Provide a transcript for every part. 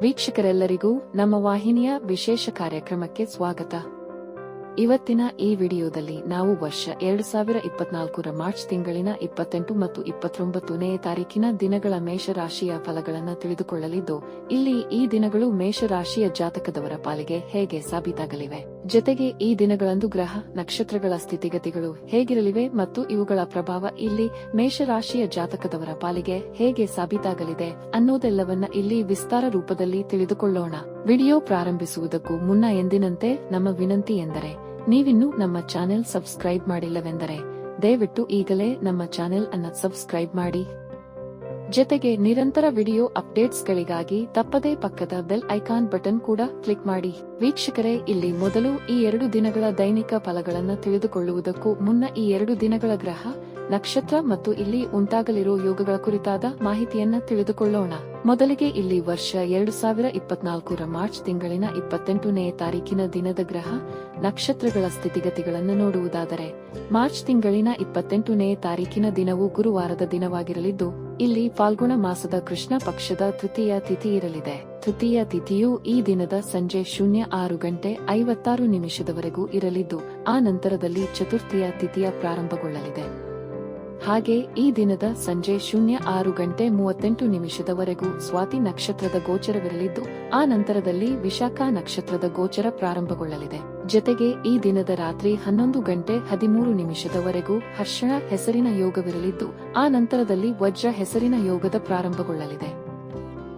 ವೀಕ್ಷಕರೆಲ್ಲರಿಗೂ ನಮ್ಮ ವಾಹಿನಿಯ ವಿಶೇಷ ಕಾರ್ಯಕ್ರಮಕ್ಕೆ ಸ್ವಾಗತ. ಇವತ್ತಿನ ಈ ವಿಡಿಯೋದಲ್ಲಿ ನಾವು ವರ್ಷ 2024ರ ಮಾರ್ಚ್ ತಿಂಗಳಿನ 28 ಮತ್ತು 29ನೇ ತಾರೀಕಿನ ದಿನಗಳ ಮೇಷರಾಶಿಯ ಫಲಗಳನ್ನು ತಿಳಿದುಕೊಳ್ಳಲಿದ್ದು, ಇಲ್ಲಿ ಈ ದಿನಗಳು ಮೇಷರಾಶಿಯ ಜಾತಕದವರ ಪಾಲಿಗೆ ಹೇಗೆ ಸಾಬೀತಾಗಲಿವೆ, ಜೊತೆಗೆ ಈ ದಿನಗಳಂದು ಗ್ರಹ ನಕ್ಷತ್ರಗಳ ಸ್ಥಿತಿಗತಿಗಳು ಹೇಗಿರಲಿವೆ ಮತ್ತು ಇವುಗಳ ಪ್ರಭಾವ ಇಲ್ಲಿ ಮೇಷರಾಶಿಯ ಜಾತಕದವರ ಪಾಲಿಗೆ ಹೇಗೆ ಸಾಬೀತಾಗಲಿದೆ ಅನ್ನೋದೆಲ್ಲವನ್ನ ಇಲ್ಲಿ ವಿಸ್ತಾರ ರೂಪದಲ್ಲಿ ತಿಳಿದುಕೊಳ್ಳೋಣ. ವಿಡಿಯೋ ಪ್ರಾರಂಭಿಸುವುದಕ್ಕೂ ಮುನ್ನ ಎಂದಿನಂತೆ ನಮ್ಮ ವಿನಂತಿ ಎಂದರೆ, ನೀವಿನ್ನೂ ನಮ್ಮ ಚಾನೆಲ್ ಸಬ್ಸ್ಕ್ರೈಬ್ ಮಾಡಿಲ್ಲವೆಂದರೆ ದಯವಿಟ್ಟು ಈಗಲೇ ನಮ್ಮ ಚಾನೆಲ್ ಅನ್ನು ಸಬ್ಸ್ಕ್ರೈಬ್ ಮಾಡಿ. ಜೊತೆಗೆ ನಿರಂತರ ವಿಡಿಯೋ ಅಪ್ಡೇಟ್ಸ್ಗಳಿಗಾಗಿ ತಪ್ಪದೇ ಪಕ್ಕದ ಬೆಲ್ ಐಕಾನ್ ಬಟನ್ ಕೂಡ ಕ್ಲಿಕ್ ಮಾಡಿ. ವೀಕ್ಷಕರೇ, ಇಲ್ಲಿ ಮೊದಲು ಈ 2 ದಿನಗಳ ದೈನಿಕ ಫಲಗಳನ್ನು ತಿಳಿದುಕೊಳ್ಳುವುದಕ್ಕೂ ಮುನ್ನ ಈ 2 ದಿನಗಳ ಗ್ರಹ ನಕ್ಷತ್ರ ಮತ್ತು ಇಲ್ಲಿ ಉಂಟಾಗಲಿರೋ ಯೋಗಗಳ ಕುರಿತಾದ ಮಾಹಿತಿಯನ್ನ ತಿಳಿದುಕೊಳ್ಳೋಣ. ಮೊದಲಿಗೆ ಇಲ್ಲಿ ವರ್ಷ 2024ರ ಮಾರ್ಚ್ ತಿಂಗಳಿನ 28ನೇ ತಾರೀಕಿನ ದಿನದ ಗ್ರಹ ನಕ್ಷತ್ರಗಳ ಸ್ಥಿತಿಗತಿಗಳನ್ನು ನೋಡುವುದಾದರೆ, ಮಾರ್ಚ್ ತಿಂಗಳಿನ 28ನೇ ತಾರೀಕಿನ ದಿನವು ಗುರುವಾರದ ದಿನವಾಗಿರಲಿದ್ದು, ಇಲ್ಲಿ ಫಾಲ್ಗುಣ ಮಾಸದ ಕೃಷ್ಣ ಪಕ್ಷದ ತೃತೀಯ ತಿಥಿ ಇರಲಿದೆ. ತೃತೀಯ ತಿಥಿಯು ಈ ದಿನದ ಸಂಜೆ 06:56 ಇರಲಿದ್ದು, ಆ ನಂತರದಲ್ಲಿ ಚತುರ್ಥಿಯ ತಿಥಿಯ ಪ್ರಾರಂಭಗೊಳ್ಳಲಿದೆ. ಹಾಗೆ ಈ ದಿನದ ಸಂಜೆ 06:38 ಸ್ವಾತಿ ನಕ್ಷತ್ರದ ಗೋಚರವಿರಲಿದ್ದು, ಆ ನಂತರದಲ್ಲಿ ವಿಶಾಖ ನಕ್ಷತ್ರದ ಗೋಚರ ಪ್ರಾರಂಭಗೊಳ್ಳಲಿದೆ. ಜೊತೆಗೆ ಈ ದಿನದ ರಾತ್ರಿ 11:13 ಹರ್ಷಣ ಹೆಸರಿನ ಯೋಗವಿರಲಿದ್ದು, ಆ ನಂತರದಲ್ಲಿ ವಜ್ರ ಹೆಸರಿನ ಯೋಗದ ಪ್ರಾರಂಭಗೊಳ್ಳಲಿದೆ.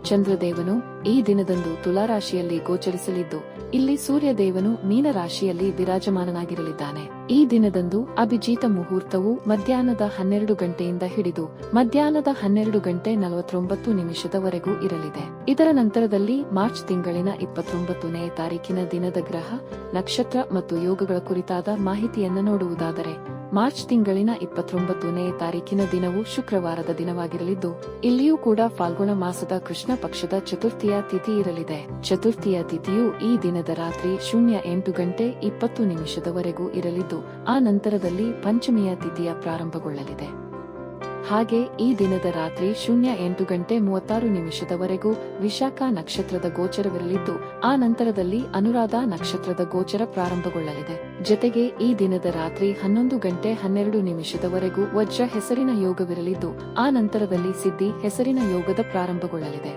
ಚಂದ್ರದೇವನು ಈ ದಿನದಂದು ತುಲಾರಾಶಿಯಲ್ಲಿ ಗೋಚರಿಸಲಿದ್ದು, ಇಲ್ಲಿ ಸೂರ್ಯದೇವನು ಮೀನರಾಶಿಯಲ್ಲಿ ವಿರಾಜಮಾನನಾಗಿರಲಿದ್ದಾನೆ. ಈ ದಿನದಂದು ಅಭಿಜಿತ ಮುಹೂರ್ತವು ಮಧ್ಯಾಹ್ನದ 12 ಗಂಟೆಯಿಂದ ಹಿಡಿದು ಮಧ್ಯಾಹ್ನದ 12:49 ಇರಲಿದೆ. ಇದರ ನಂತರದಲ್ಲಿ ಮಾರ್ಚ್ ತಿಂಗಳಿನ 29ನೇ ತಾರೀಕಿನ ದಿನದ ಗ್ರಹ ನಕ್ಷತ್ರ ಮತ್ತು ಯೋಗಗಳ ಕುರಿತಾದ ಮಾಹಿತಿಯನ್ನು ನೋಡುವುದಾದರೆ, ಮಾರ್ಚ್ ತಿಂಗಳಿನ 29ನೇ ತಾರೀಕಿನ ದಿನವು ಶುಕ್ರವಾರದ ದಿನವಾಗಿರಲಿದ್ದು, ಇಲ್ಲಿಯೂ ಕೂಡ ಫಾಲ್ಗುಣ ಮಾಸದ ಕೃಷ್ಣ ಪಕ್ಷದ ಚತುರ್ಥಿಯ ತಿಥಿ ಇರಲಿದೆ. ಚತುರ್ಥಿಯ ತಿಥಿಯು ಈ ದಿನದ ರಾತ್ರಿ 08:20 ಇರಲಿದ್ದು, ಆ ನಂತರದಲ್ಲಿ ಪಂಚಮಿಯ ತಿಥಿಯ ಪ್ರಾರಂಭಗೊಳ್ಳಲಿದೆ. ಹಾಗೆ ಈ ದಿನದ ರಾತ್ರಿ 08:36 ವಿಶಾಖ ನಕ್ಷತ್ರದ ಗೋಚರವಿರಲಿದ್ದು, ಆ ನಂತರದಲ್ಲಿ ಅನುರಾಧ ನಕ್ಷತ್ರದ ಗೋಚರ ಪ್ರಾರಂಭಗೊಳ್ಳಲಿದೆ. ಜೊತೆಗೆ ಈ ದಿನದ ರಾತ್ರಿ 11:12 ವಜ್ರ ಹೆಸರಿನ ಯೋಗವಿರಲಿದ್ದು, ಆ ನಂತರದಲ್ಲಿ ಸಿದ್ಧಿ ಹೆಸರಿನ ಯೋಗದ ಪ್ರಾರಂಭಗೊಳ್ಳಲಿದೆ.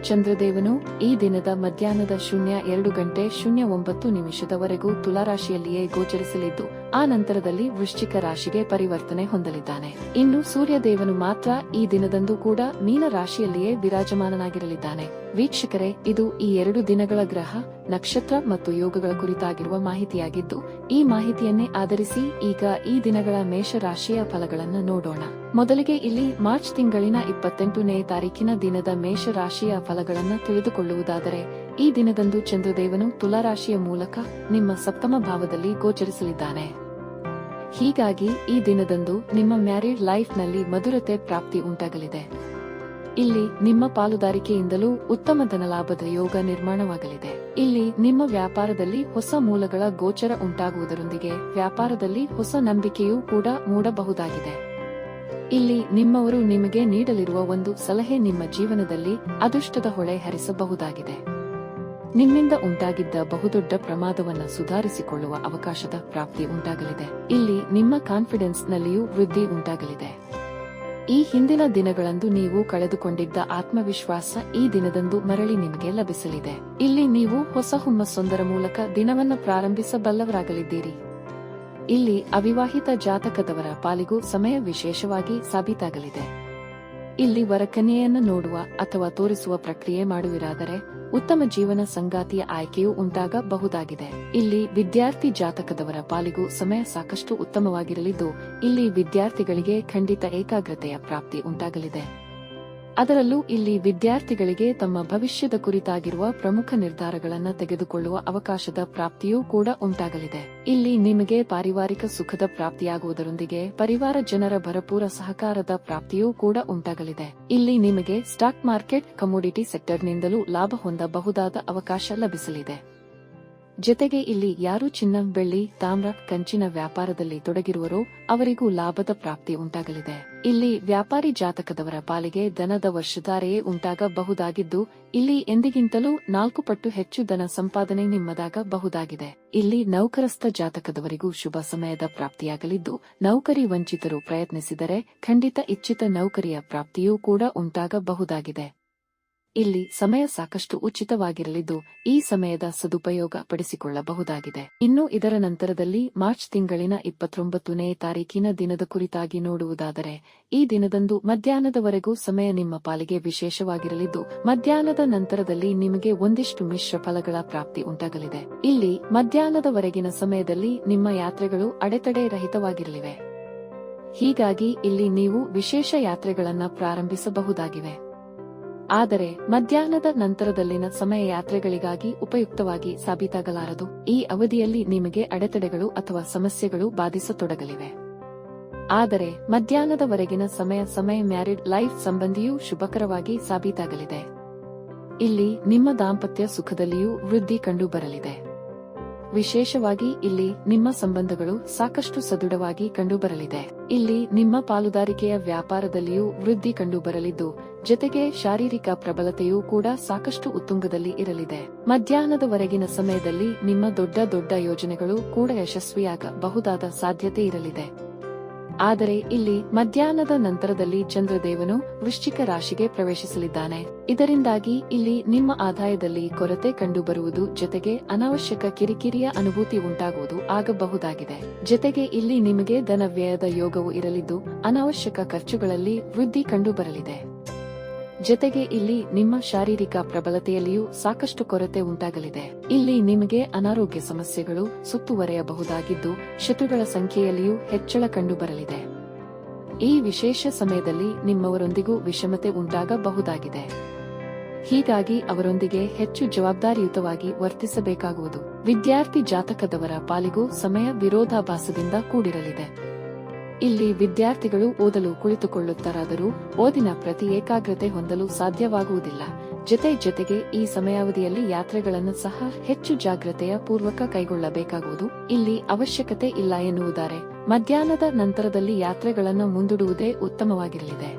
ಚಂದ್ರದೇವನು ಈ ದಿನದ ಮಧ್ಯಾಹ್ನದ 02:09 ತುಲಾರಾಶಿಯಲ್ಲಿಯೇ ಗೋಚರಿಸಲಿದ್ದು, ಆ ನಂತರದಲ್ಲಿ ವೃಶ್ಚಿಕ ರಾಶಿಗೆ ಪರಿವರ್ತನೆ ಹೊಂದಲಿದ್ದಾನೆ. ಇನ್ನು ಸೂರ್ಯದೇವನು ಮಾತ್ರ ಈ ದಿನದಂದು ಕೂಡ ಮೀನ ರಾಶಿಯಲ್ಲಿಯೇ ವಿರಾಜಮಾನನಾಗಿರಲಿದ್ದಾನೆ. ವೀಕ್ಷಕರೇ, ಇದು ಈ 2 ದಿನಗಳ ಗ್ರಹ ನಕ್ಷತ್ರ ಮತ್ತು ಯೋಗಗಳ ಕುರಿತಾಗಿರುವ ಮಾಹಿತಿಯಾಗಿದ್ದು, ಈ ಮಾಹಿತಿಯನ್ನೇ ಆಧರಿಸಿ ಈಗ ಈ ದಿನಗಳ ಮೇಷರಾಶಿಯ ಫಲಗಳನ್ನು ನೋಡೋಣ. ಮೊದಲಿಗೆ ಇಲ್ಲಿ ಮಾರ್ಚ್ ತಿಂಗಳಿನ 28ನೇ ತಾರೀಕಿನ ದಿನದ ಮೇಷರಾಶಿಯ ಫಲಗಳನ್ನು ತಿಳಿದುಕೊಳ್ಳುವುದಾದರೆ, ಈ ದಿನದಂದು ಚಂದ್ರದೇವನು ತುಲಾರಾಶಿಯ ಮೂಲಕ ನಿಮ್ಮ ಸಪ್ತಮ ಭಾವದಲ್ಲಿ ಗೋಚರಿಸಲಿದ್ದಾನೆ. ಹೀಗಾಗಿ ಈ ದಿನದಂದು ನಿಮ್ಮ ಮ್ಯಾರಿಡ್ ಲೈಫ್ ನಲ್ಲಿ ಮಧುರತೆ ಪ್ರಾಪ್ತಿ ಉಂಟಾಗಲಿದೆ. ಇಲ್ಲಿ ನಿಮ್ಮ ಪಾಲುದಾರಿಕೆಯಿಂದಲೂ ಉತ್ತಮ ಧನಲಾಭದ ಯೋಗ ನಿರ್ಮಾಣವಾಗಲಿದೆ. ಇಲ್ಲಿ ನಿಮ್ಮ ವ್ಯಾಪಾರದಲ್ಲಿ ಹೊಸ ಮೂಲಗಳ ಗೋಚರ ಉಂಟಾಗುವುದರೊಂದಿಗೆ ವ್ಯಾಪಾರದಲ್ಲಿ ಹೊಸ ನಂಬಿಕೆಯೂ ಕೂಡ ಮೂಡಬಹುದಾಗಿದೆ. ಇಲ್ಲಿ ನಿಮ್ಮವರು ನಿಮಗೆ ನೀಡಲಿರುವ ಒಂದು ಸಲಹೆ ನಿಮ್ಮ ಜೀವನದಲ್ಲಿ ಅದೃಷ್ಟದ ಹೊಳೆ ಹರಿಸಬಹುದಾಗಿದೆ. ನಿಮ್ಮಿಂದ ಉಂಟಾಗಿದ್ದ ಬಹುದೊಡ್ಡ ಪ್ರಮಾದವನ್ನು ಸುಧಾರಿಸಿಕೊಳ್ಳುವ ಅವಕಾಶದ ಪ್ರಾಪ್ತಿ ಉಂಟಾಗಲಿದೆ. ಇಲ್ಲಿ ನಿಮ್ಮ ಕಾನ್ಫಿಡೆನ್ಸ್ ನಲ್ಲಿಯೂ ವೃದ್ಧಿ ಉಂಟಾಗಲಿದೆ. ಈ ಹಿಂದಿನ ದಿನಗಳಂದು ನೀವು ಕಳೆದುಕೊಂಡಿದ್ದ ಆತ್ಮವಿಶ್ವಾಸ ಈ ದಿನದಂದು ಮರಳಿ ನಿಮಗೆ ಲಭಿಸಲಿದೆ. ಇಲ್ಲಿ ನೀವು ಹೊಸ ಹುಮ್ಮಸ್ಸೊಂದರ ಮೂಲಕ ದಿನವನ್ನು ಪ್ರಾರಂಭಿಸಬಲ್ಲವರಾಗಲಿದ್ದೀರಿ. ಇಲ್ಲಿ ಅವಿವಾಹಿತ ಜಾತಕದವರ ಪಾಲಿಗೂ ಸಮಯ ವಿಶೇಷವಾಗಿ ಸಾಬೀತಾಗಲಿದೆ. ಇಲ್ಲಿ ವರಕನ್ಯೆಯನ್ನು ನೋಡುವ ಅಥವಾ ತೋರಿಸುವ ಪ್ರಕ್ರಿಯೆ ಮಾಡುವಿರಾದರೆ ಉತ್ತಮ ಜೀವನ ಸಂಗಾತಿಯ ಆಯ್ಕೆಯೂ ಉಂಟಾಗಬಹುದಾಗಿದೆ. ಇಲ್ಲಿ ವಿದ್ಯಾರ್ಥಿ ಜಾತಕದವರ ಪಾಲಿಗೂ ಸಮಯ ಸಾಕಷ್ಟು ಉತ್ತಮವಾಗಿರಲಿದ್ದು, ಇಲ್ಲಿ ವಿದ್ಯಾರ್ಥಿಗಳಿಗೆ ಖಂಡಿತ ಏಕಾಗ್ರತೆಯ ಪ್ರಾಪ್ತಿ ಉಂಟಾಗಲಿದೆ. ಅದರಲ್ಲೂ ಇಲ್ಲಿ ವಿದ್ಯಾರ್ಥಿಗಳಿಗೆ ತಮ್ಮ ಭವಿಷ್ಯದ ಕುರಿತಾಗಿರುವ ಪ್ರಮುಖ ನಿರ್ಧಾರಗಳನ್ನು ತೆಗೆದುಕೊಳ್ಳುವ ಅವಕಾಶದ ಪ್ರಾಪ್ತಿಯೂ ಕೂಡ ಉಂಟಾಗಲಿದೆ. ಇಲ್ಲಿ ನಿಮಗೆ ಪಾರಿವಾರಿಕ ಸುಖದ ಪ್ರಾಪ್ತಿಯಾಗುವುದರೊಂದಿಗೆ ಪರಿವಾರ ಜನರ ಭರಪೂರ ಸಹಕಾರದ ಪ್ರಾಪ್ತಿಯೂ ಕೂಡ ಉಂಟಾಗಲಿದೆ. ಇಲ್ಲಿ ನಿಮಗೆ ಸ್ಟಾಕ್ ಮಾರ್ಕೆಟ್, ಕಮೋಡಿಟಿ ಸೆಕ್ಟರ್ನಿಂದಲೂ ಲಾಭ ಹೊಂದಬಹುದಾದ ಅವಕಾಶ ಲಭಿಸಲಿದೆ. ಜತೆಗೆ ಇಲ್ಲಿ ಯಾರು ಚಿನ್ನ, ಬೆಳ್ಳಿ, ತಾಮ್ರ, ಕಂಚಿನ ವ್ಯಾಪಾರದಲ್ಲಿ ತೊಡಗಿರುವರೋ ಅವರಿಗೂ ಲಾಭದ ಪ್ರಾಪ್ತಿ ಉಂಟಾಗಲಿದೆ. ಇಲ್ಲಿ ವ್ಯಾಪಾರಿ ಜಾತಕದವರ ಪಾಲಿಗೆ ಧನದ ವರ್ಷಧಾರೆಯೇ ಉಂಟಾಗಬಹುದಾಗಿದ್ದು, ಇಲ್ಲಿ ಎಂದಿಗಿಂತಲೂ 4 ಪಟ್ಟು ಹೆಚ್ಚು ಧನ ಸಂಪಾದನೆ ನಿಮ್ಮದಾಗಬಹುದಾಗಿದೆ. ಇಲ್ಲಿ ನೌಕರಸ್ಥ ಜಾತಕದವರಿಗೂ ಶುಭ ಸಮಯದ ಪ್ರಾಪ್ತಿಯಾಗಲಿದ್ದು, ನೌಕರಿ ವಂಚಿತರು ಪ್ರಯತ್ನಿಸಿದರೆ ಖಂಡಿತ ಇಚ್ಛಿತ ನೌಕರಿಯ ಪ್ರಾಪ್ತಿಯೂ ಕೂಡ ಉಂಟಾಗಬಹುದಾಗಿದೆ. ಇಲ್ಲಿ ಸಮಯ ಸಾಕಷ್ಟು ಉಚಿತವಾಗಿರಲಿದ್ದು, ಈ ಸಮಯದ ಸದುಪಯೋಗ ಪಡಿಸಿಕೊಳ್ಳಬಹುದಾಗಿದೆ. ಇನ್ನು ಇದರ ನಂತರದಲ್ಲಿ ಮಾರ್ಚ್ ತಿಂಗಳಿನ 29ನೇ ತಾರೀಕಿನ ದಿನದ ಕುರಿತಾಗಿ ನೋಡುವುದಾದರೆ, ಈ ದಿನದಂದು ಮಧ್ಯಾಹ್ನದವರೆಗೂ ಸಮಯ ನಿಮ್ಮ ಪಾಲಿಗೆ ವಿಶೇಷವಾಗಿರಲಿದ್ದು, ಮಧ್ಯಾಹ್ನದ ನಂತರದಲ್ಲಿ ನಿಮಗೆ ಒಂದಿಷ್ಟು ಮಿಶ್ರ ಫಲಗಳ ಪ್ರಾಪ್ತಿ ಉಂಟಾಗಲಿದೆ. ಇಲ್ಲಿ ಮಧ್ಯಾಹ್ನದವರೆಗಿನ ಸಮಯದಲ್ಲಿ ನಿಮ್ಮ ಯಾತ್ರೆಗಳು ಅಡೆತಡೆ ರಹಿತವಾಗಿರಲಿವೆ. ಹೀಗಾಗಿ ಇಲ್ಲಿ ನೀವು ವಿಶೇಷ ಯಾತ್ರೆಗಳನ್ನ ಪ್ರಾರಂಭಿಸಬಹುದಾಗಿವೆ. ಆದರೆ ಮಧ್ಯಾಹ್ನದ ನಂತರದಲ್ಲಿನ ಸಮಯ ಯಾತ್ರೆಗಳಿಗಾಗಿ ಉಪಯುಕ್ತವಾಗಿ ಸಾಬೀತಾಗಲಾರದು. ಈ ಅವಧಿಯಲ್ಲಿ ನಿಮಗೆ ಅಡೆತಡೆಗಳು ಅಥವಾ ಸಮಸ್ಯೆಗಳು ಬಾಧಿಸತೊಡಗಲಿವೆ. ಆದರೆ ಮಧ್ಯಾಹ್ನದವರೆಗಿನ ಸಮಯ ಮ್ಯಾರಿಡ್ ಲೈಫ್ ಸಂಬಂಧಿಯೂ ಶುಭಕರವಾಗಿ ಸಾಬೀತಾಗಲಿದೆ. ಇಲ್ಲಿ ನಿಮ್ಮ ದಾಂಪತ್ಯ ಸುಖದಲ್ಲಿಯೂ ವೃದ್ಧಿ ಕಂಡುಬರಲಿದೆ. ವಿಶೇಷವಾಗಿ ಇಲ್ಲಿ ನಿಮ್ಮ ಸಂಬಂಧಗಳು ಸಾಕಷ್ಟು ಸದೃಢವಾಗಿ ಕಂಡುಬರಲಿದೆ. ಇಲ್ಲಿ ನಿಮ್ಮ ಪಾಲುದಾರಿಕೆಯ ವ್ಯಾಪಾರದಲ್ಲಿಯೂ ವೃದ್ಧಿ ಕಂಡುಬರಲಿದ್ದು, ಜತೆಗೆ ಶಾರೀರಿಕ ಪ್ರಬಲತೆಯೂ ಕೂಡ ಸಾಕಷ್ಟು ಉತ್ತುಂಗದಲ್ಲಿ ಇರಲಿದೆ. ಮಧ್ಯಾಹ್ನದವರೆಗಿನ ಸಮಯದಲ್ಲಿ ನಿಮ್ಮ ದೊಡ್ಡ ಯೋಜನೆಗಳು ಕೂಡ ಯಶಸ್ವಿಯಾಗಬಹುದಾದ ಸಾಧ್ಯತೆ ಇರಲಿದೆ. ಆದರೆ ಇಲ್ಲಿ ಮಧ್ಯಾಹ್ನದ ನಂತರದಲ್ಲಿ ಚಂದ್ರದೇವನು ವೃಶ್ಚಿಕ ರಾಶಿಗೆ ಪ್ರವೇಶಿಸಲಿದ್ದಾನೆ. ಇದರಿಂದಾಗಿ ಇಲ್ಲಿ ನಿಮ್ಮ ಆದಾಯದಲ್ಲಿ ಕೊರತೆ ಕಂಡುಬರುವುದು, ಜತೆಗೆ ಅನಾವಶ್ಯಕ ಕಿರಿಕಿರಿಯ ಅನುಭೂತಿ ಉಂಟಾಗುವುದು ಆಗಬಹುದಾಗಿದೆ. ಜತೆಗೆ ಇಲ್ಲಿ ನಿಮಗೆ ಧನ ವ್ಯಯದ ಯೋಗವು ಇರಲಿದ್ದು, ಅನಾವಶ್ಯಕ ಖರ್ಚುಗಳಲ್ಲಿ ವೃದ್ಧಿ ಕಂಡುಬರಲಿದೆ. ಜತೆಗೆ ಇಲ್ಲಿ ನಿಮ್ಮ ಶಾರೀರಿಕ ಪ್ರಬಲತೆಯಲ್ಲಿಯೂ ಸಾಕಷ್ಟು ಕೊರತೆ ಉಂಟಾಗಲಿದೆ. ಇಲ್ಲಿ ನಿಮಗೆ ಅನಾರೋಗ್ಯ ಸಮಸ್ಯೆಗಳು ಸುತ್ತುವರೆಯಬಹುದಾಗಿದ್ದು, ಶತ್ರುಗಳ ಸಂಖ್ಯೆಯಲ್ಲಿಯೂ ಹೆಚ್ಚಳ ಕಂಡುಬರಲಿದೆ. ಈ ವಿಶೇಷ ಸಮಯದಲ್ಲಿ ನಿಮ್ಮವರೊಂದಿಗೂ ವಿಷಮತೆ ಉಂಟಾಗಬಹುದಾಗಿದೆ. ಹೀಗಾಗಿ ಅವರೊಂದಿಗೆ ಹೆಚ್ಚು ಜವಾಬ್ದಾರಿಯುತವಾಗಿ ವರ್ತಿಸಬೇಕಾಗುವುದು. ವಿದ್ಯಾರ್ಥಿ ಜಾತಕದವರ ಪಾಲಿಗೂ ಸಮಯ ವಿರೋಧಾಭಾಸದಿಂದ ಕೂಡಿರಲಿದೆ. ಇಲ್ಲಿ ವಿದ್ಯಾರ್ಥಿಗಳು ಓದಲು ಕುಳಿತುಕೊಳ್ಳುತ್ತಾರಾದರೂ ಓದಿನ ಪ್ರತಿ ಏಕಾಗ್ರತೆ ಹೊಂದಲು ಸಾಧ್ಯವಾಗುವುದಿಲ್ಲ. ಜೊತೆಗೆ ಈ ಸಮಯಾವಧಿಯಲ್ಲಿ ಯಾತ್ರೆಗಳನ್ನು ಸಹ ಹೆಚ್ಚು ಜಾಗ್ರತೆಯ ಪೂರ್ವಕ ಕೈಗೊಳ್ಳಬೇಕಾಗುವುದು. ಇಲ್ಲಿ ಅವಶ್ಯಕತೆ ಇಲ್ಲ ಎನ್ನುವುದಾರೆ ಮಧ್ಯಾಹ್ನದ ನಂತರದಲ್ಲಿ ಯಾತ್ರೆಗಳನ್ನು ಮುಂದೂಡುವುದೇ ಉತ್ತಮವಾಗಿರಲಿದೆ.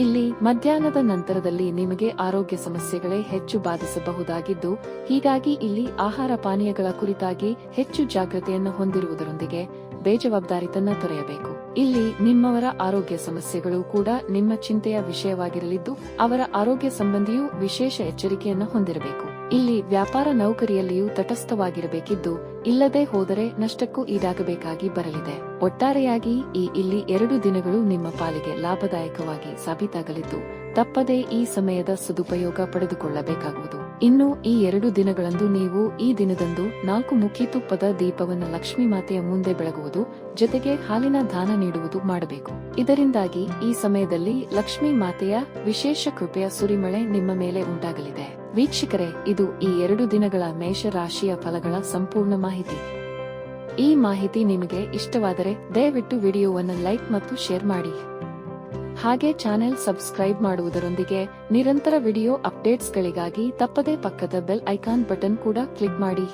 ಇಲ್ಲಿ ಮಧ್ಯಾಹ್ನದ ನಂತರದಲ್ಲಿ ನಿಮಗೆ ಆರೋಗ್ಯ ಸಮಸ್ಯೆಗಳೇ ಹೆಚ್ಚು ಬಾಧಿಸಬಹುದಾಗಿದ್ದು, ಹೀಗಾಗಿ ಇಲ್ಲಿ ಆಹಾರ ಪಾನೀಯಗಳ ಕುರಿತಾಗಿ ಹೆಚ್ಚು ಜಾಗ್ರತೆಯನ್ನು ಹೊಂದಿರುವುದರೊಂದಿಗೆ ಬೇಜವಾಬ್ದಾರಿತನ ತೊರೆಯಬೇಕು. ಇಲ್ಲಿ ನಿಮ್ಮವರ ಆರೋಗ್ಯ ಸಮಸ್ಯೆಗಳು ಕೂಡ ನಿಮ್ಮ ಚಿಂತೆಯ ವಿಷಯವಾಗಿರಲಿದ್ದು, ಅವರ ಆರೋಗ್ಯ ಸಂಬಂಧಿಯೂ ವಿಶೇಷ ಎಚ್ಚರಿಕೆಯನ್ನು ಹೊಂದಿರಬೇಕು. ಇಲ್ಲಿ ವ್ಯಾಪಾರ ನೌಕರಿಯಲ್ಲಿಯೂ ತಟಸ್ಥವಾಗಿರಬೇಕಿದ್ದು, ಇಲ್ಲದೆ ಹೋದರೆ ನಷ್ಟಕ್ಕೂ ಈಡಾಗಬೇಕಾಗಿ ಬರಲಿದೆ. ಒಟ್ಟಾರೆಯಾಗಿ ಇಲ್ಲಿ 2 ದಿನಗಳು ನಿಮ್ಮ ಪಾಲಿಗೆ ಲಾಭದಾಯಕವಾಗಿ ಸಾಬೀತಾಗಲಿದ್ದು, ತಪ್ಪದೇ ಈ ಸಮಯದ ಸದುಪಯೋಗ ಪಡೆದುಕೊಳ್ಳಬೇಕಾಗುವುದು. ಇನ್ನು ಈ 2 ದಿನಗಳಂದು ನೀವು ಈ ದಿನದಂದು 4 ಮುಖಿ ತುಪ್ಪದ ದೀಪವನ್ನು ಲಕ್ಷ್ಮೀ ಮಾತೆಯ ಮುಂದೆ ಬೆಳಗುವುದು, ಜೊತೆಗೆ ಹಾಲಿನ ದಾನ ನೀಡುವುದು ಮಾಡಬೇಕು. ಇದರಿಂದಾಗಿ ಈ ಸಮಯದಲ್ಲಿ ಲಕ್ಷ್ಮೀ ಮಾತೆಯ ವಿಶೇಷ ಕೃಪೆಯ ಸುರಿಮಳೆ ನಿಮ್ಮ ಮೇಲೆ ಉಂಟಾಗಲಿದೆ. ವೀಕ್ಷಕರೇ, ಇದು ಈ 2 ದಿನಗಳ ಮೇಷ ರಾಶಿಯ ಫಲಗಳ ಸಂಪೂರ್ಣ ಮಾಹಿತಿ. ಈ ಮಾಹಿತಿ ನಿಮಗೆ ಇಷ್ಟವಾದರೆ ದಯವಿಟ್ಟು ವಿಡಿಯೋವನ್ನು ಲೈಕ್ ಮತ್ತು ಶೇರ್ ಮಾಡಿ. ಹಾಗೆ ಚಾನೆಲ್ ಸಬ್ಸ್ಕ್ರೈಬ್ ಮಾಡುವುದರೊಂದಿಗೆ ನಿರಂತರ ವಿಡಿಯೋ ಅಪ್ಡೇಟ್ಸ್ಗಳಿಗಾಗಿ ತಪ್ಪದೇ ಪಕ್ಕದ ಬೆಲ್ ಐಕಾನ್ ಬಟನ್ ಕೂಡ ಕ್ಲಿಕ್ ಮಾಡಿ.